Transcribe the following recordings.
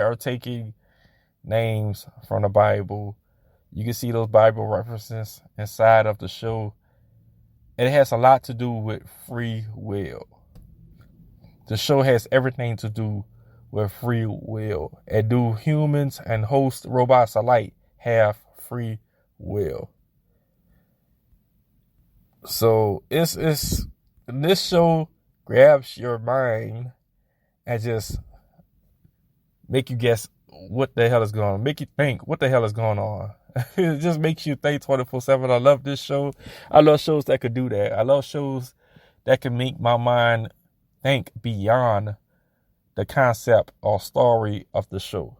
are taking names from the Bible. You can see those Bible references inside of the show. And it has a lot to do with free will. The show has everything to do with free will. And do humans and host robots alike have free will? So this show grabs your mind and just make you guess what the hell is going on. Make you think what the hell is going on. It just makes you think 24/7. I love this show. I love shows that could do that. I love shows that can make my mind think beyond the concept or story of the show.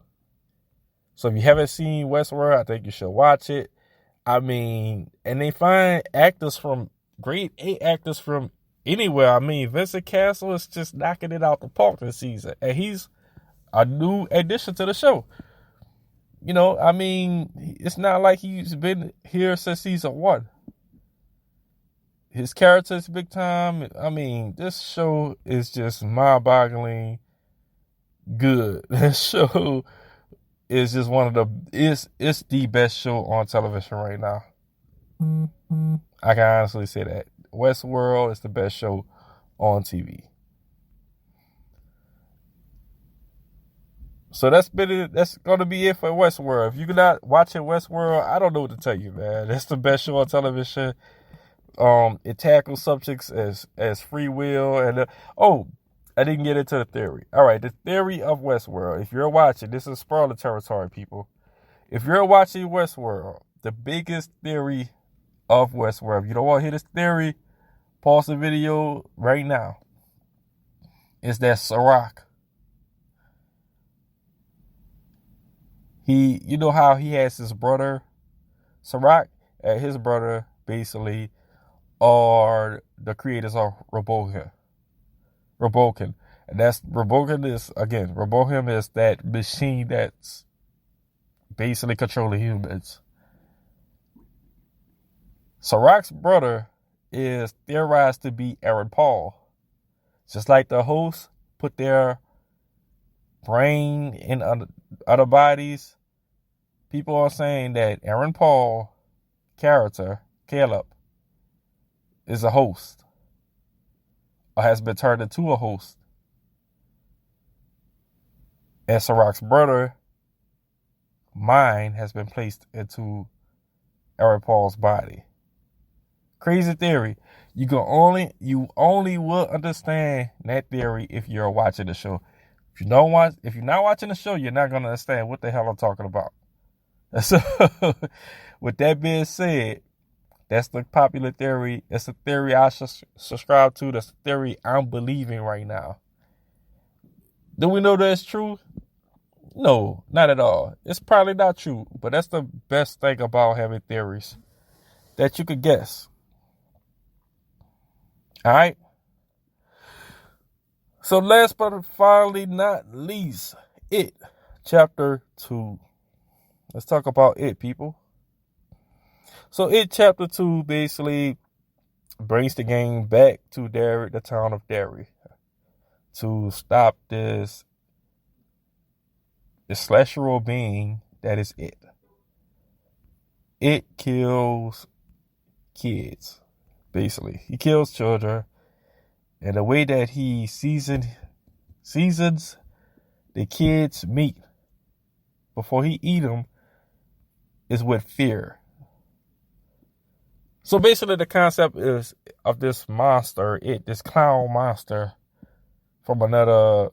So if you haven't seen Westworld, I think you should watch it. I mean, and they find great actors from anywhere. I mean, Vincent Castle is just knocking it out the park this season. And he's a new addition to the show. You know, I mean, it's not like he's been here since season 1. His character is big time. I mean, this show is just mind-boggling good. This show is just it's the best show on television right now. I can honestly say that. Westworld is the best show on TV. So that's going to be it for Westworld. If you're not watching Westworld, I don't know what to tell you, man. That's the best show on television. It tackles subjects as free will. And I didn't get into the theory. All right, the theory of Westworld. If you're watching, this is spoiler territory, people. If you're watching Westworld, the biggest theory of Westworld, if you don't want to hear this theory, pause the video right now, is that Sirach, you know how he has his brother, Sirach, and his brother basically are the creators of Robohim. And Robohim is that machine that's basically controlling humans. Sirach's brother is theorized to be Aaron Paul. Just like the hosts put their brain in other bodies, people are saying that Aaron Paul character, Caleb, is a host or has been turned into a host. And Sirach's brother, mind, has been placed into Aaron Paul's body. Crazy theory. You only will understand that theory if you're watching the show. If you're not watching the show, you're not going to understand what the hell I'm talking about. So, with that being said, that's the popular theory. It's a theory I subscribe to. That's a theory I'm believing right now. Do we know that's true? No, not at all. It's probably not true, but that's the best thing about having theories, that you could guess. All right. So last but finally not least, It Chapter 2. Let's talk about It, people. So It Chapter 2 basically brings the gang back to Derry, the town of Derry, to stop this celestial being that is It. It kills kids, basically. He kills children. And the way that he seasons the kids' meat before he eat them is with fear. So basically the concept is of this monster, this clown monster from another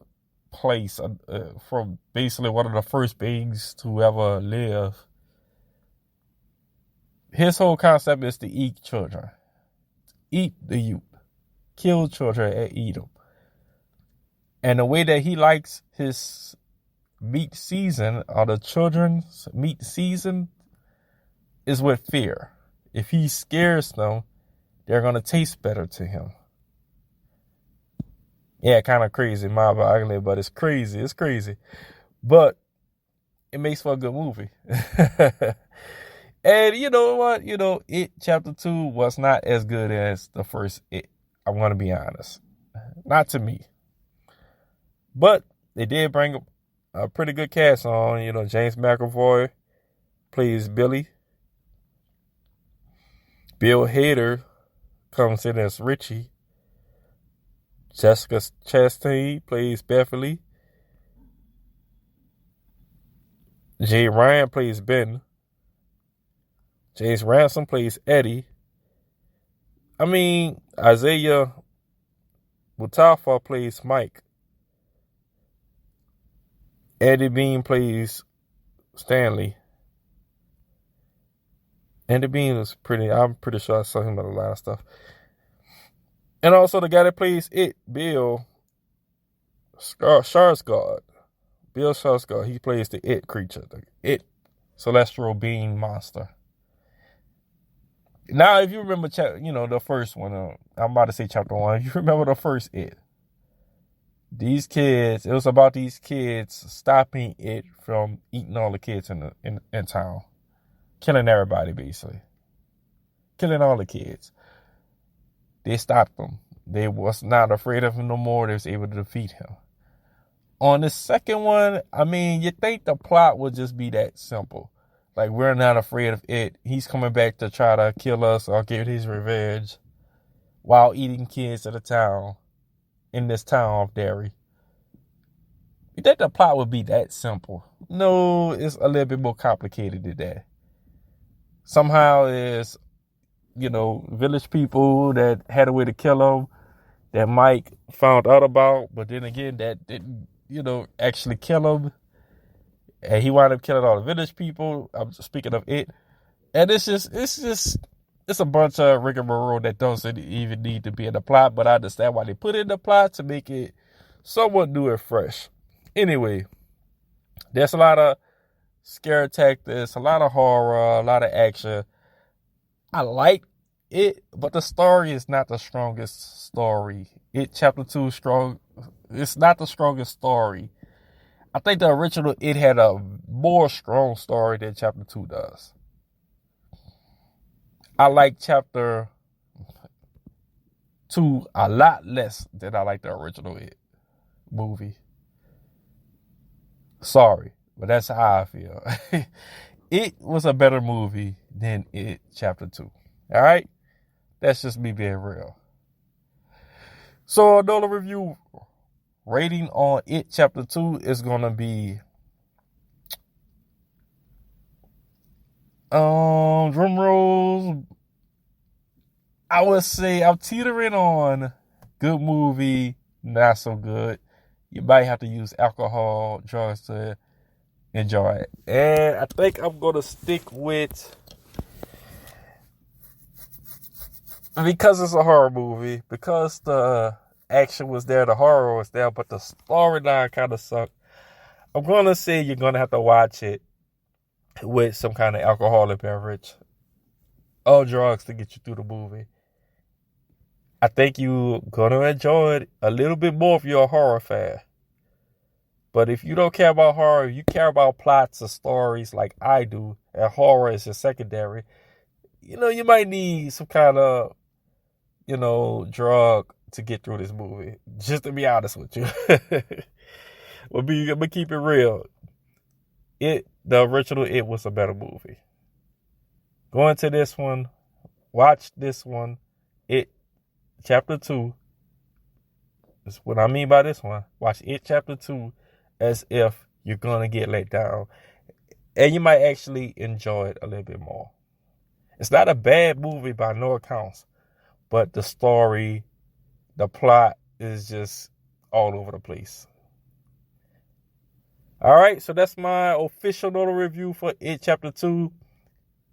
place, from basically one of the first beings to ever live. His whole concept is to eat children, eat the youth, kill children and eat them. And the way that he likes his meat season, or the children's meat season, is with fear. If he scares them, they're going to taste better to him. Yeah, kind of crazy, mind-boggling, but it's crazy. It's crazy. But it makes for a good movie. And you know what? It Chapter 2 was not as good as the first It. I'm going to be honest. Not to me. But they did bring a pretty good cast on. You know, James McAvoy plays Billy. Bill Hader comes in as Richie. Jessica Chastain plays Beverly. Jay Ryan plays Ben. James Ransom plays Eddie. I mean, Isaiah Mutafa plays Mike. Eddie Bean plays Stanley. Eddie Bean is I'm pretty sure I saw him in a lot of stuff. And also the guy that plays It, Bill Skarsgård. Bill Skarsgård, he plays the It creature, the It celestial being monster. Now, if you remember, the first one, I'm about to say chapter 1. If you remember the first It, it was about these kids stopping It from eating all the kids in town. Killing everybody, basically. Killing all the kids. They stopped them. They was not afraid of him no more. They was able to defeat him. On the second one, I mean, you think the plot would just be that simple. Like, we're not afraid of It. He's coming back to try to kill us or get his revenge while eating kids in this town of Derry. You think the plot would be that simple? No, it's a little bit more complicated than that. Somehow it's, village people that had a way to kill him that Mike found out about, but then again, that didn't, actually kill him. And he wound up killing all the village people. I'm speaking of It. And it's a bunch of rigmarole that doesn't even need to be in the plot, but I understand why they put it in the plot to make it somewhat new and fresh. Anyway, there's a lot of scare tactics, a lot of horror, a lot of action. I like It, but the story is not the strongest story. It chapter 2 strong. It's not the strongest story. I think the original It had a more strong story than chapter 2 does. I like chapter 2 a lot less than I like the original It movie. Sorry, but that's how I feel. It was a better movie than It chapter 2. All right? That's just me being real. So, another review rating on It chapter 2 is going to be drum rolls. I would say I'm teetering on good movie, not so good. You might have to use alcohol, drugs to enjoy it. And I think I'm going to stick with, because it's a horror movie, because the action was there, the horror was there, but the storyline kind of sucked. I'm going to say you're going to have to watch it with some kind of alcoholic beverage or drugs to get you through the movie. I think you're going to enjoy it a little bit more if you're a horror fan. But if you don't care about horror, if you care about plots or stories like I do, and horror is your secondary, you might need some kind of, drug to get through this movie. Just to be honest with you. I'm going to keep it real. The original It was a better movie. Going to this one, watch this one, It chapter 2. That's what I mean by this one. Watch It chapter 2 as if you're going to get let down. And you might actually enjoy it a little bit more. It's not a bad movie by no accounts, but the story, the plot is just all over the place. All right, so that's my official notable review for It chapter 2.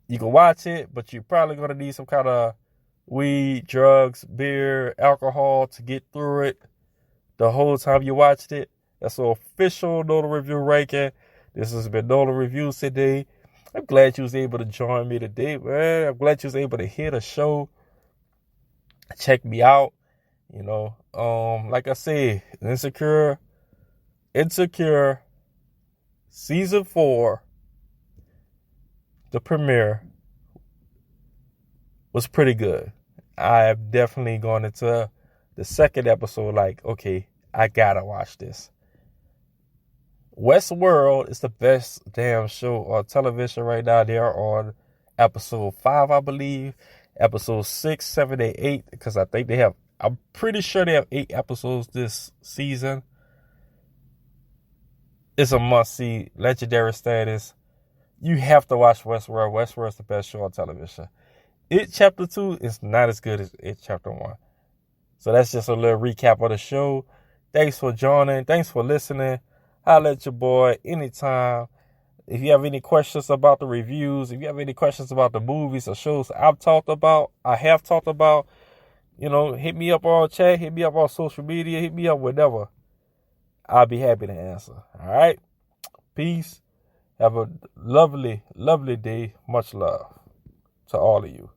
You can watch it, but you're probably going to need some kind of weed, drugs, beer, alcohol to get through it the whole time you watched it. That's an official notable review ranking. This has been notable reviews today. I'm glad you was able to join me today, man. I'm glad you was able to hear the show. Check me out. Like I said, Insecure Season 4, the premiere was pretty good. I have definitely gone into the second episode like, okay, I gotta watch this. Westworld is the best damn show on television right now. They are on episode 5, I believe. Episode 6, 7, and 8. Because I'm pretty sure they have 8 episodes this season. It's a must-see. Legendary status. You have to watch Westworld. Westworld is the best show on television. It Chapter 2 is not as good as It Chapter 1. So that's just a little recap of the show. Thanks for joining. Thanks for listening. Holla at your boy anytime. If you have any questions about the reviews, if you have any questions about the movies or shows I have talked about, hit me up on chat, hit me up on social media, hit me up whenever. I'll be happy to answer. All right? Peace. Have a lovely, lovely day. Much love to all of you.